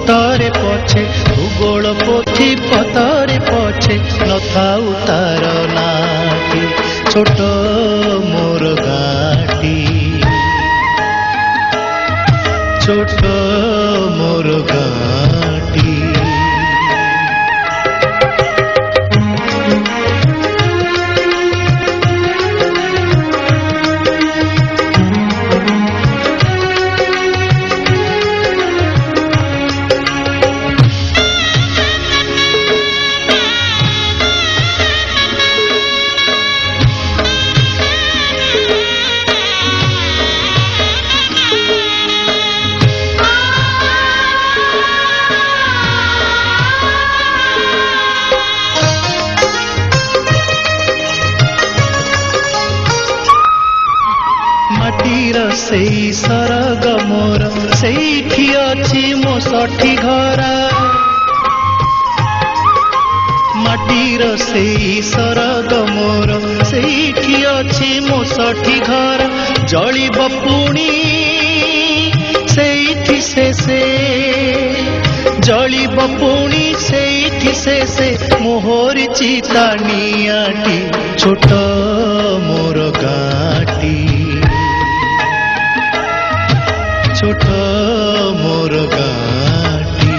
ପତରେ ପଛେ ଭୂଗୋଳ ପୋଥି ପତରେ ପଛେ ନଥାଉ ତାର ନାଟି ଛୋଟ ମୋର ଗାଁଟି ଛୋଟ ମୋର ଗାଁଟି। ମାଟିର ସେଇ ସରଗ ମୋର ସେଇଠି ଅଛି ମୋ ଷଠି ଘର ମାଟିର ସେଇ ସରଗ ମୋର ସେଇଠି ଅଛି ମୋ ଷଠି ଘର ଜଳିବ ପୁଣି ସେଇଠି ଶେଷେ ଜଳିବ ପୁଣି ସେଇଠି ଶେଷେ ମୋହରି ଚିତା ନିଆଟି ଛୋଟ ମୋର ଗାଁଟି ଛୋଟ ମୋର ଗାଁଟି।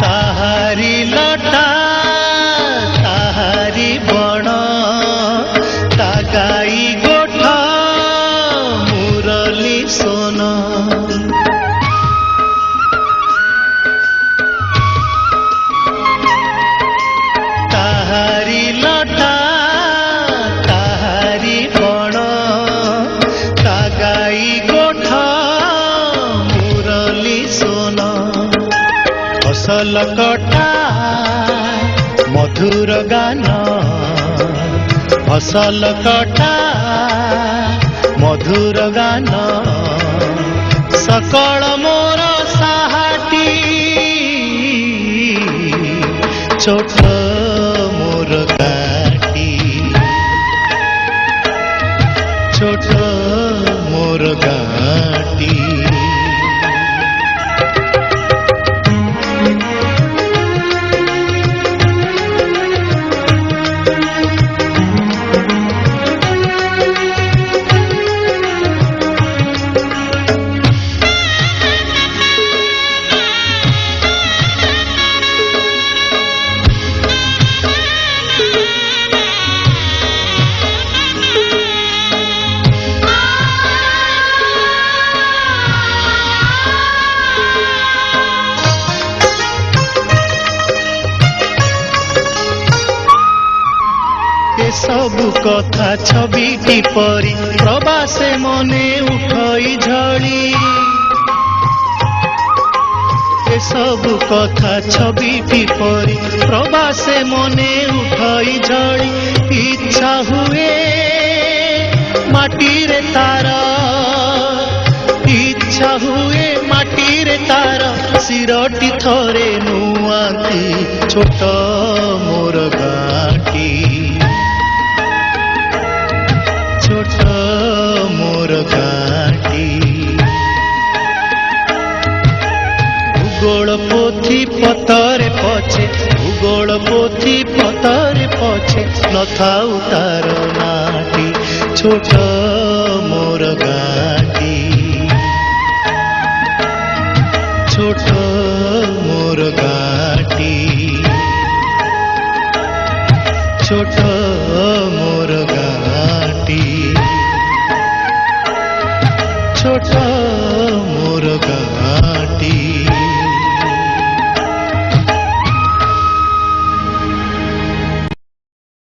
ताहारी लटा ताहारी बण ता गाई गोठा मुरली सोन ताहारी लटा ताहारी बण ता गाई गोठा मुरली सोन फसल कटा मधुर गान फसल कटा मधुर गान सकल मोर साहाटी छोट मोर गाँटी छोट मोर गाँटी। सबु कथा छविटी परी प्रवासे मने उठई झड़ी ए सबु कथा छविटी परी प्रवासे मने उठई झड़ी इच्छा हुए माटी रे तार इच्छा हुए माटी रे तार सिरटी थरे नुआती छोट मोर गाँटी छोट मोर गाँटी। भूगोल पोथी पତରେ पछे भूगोल पोथी पତରେ पछे नथाउ तार नाटी छोट मोर गाँटी छोट मोर गाँटी छोट मोर गाँटी छोट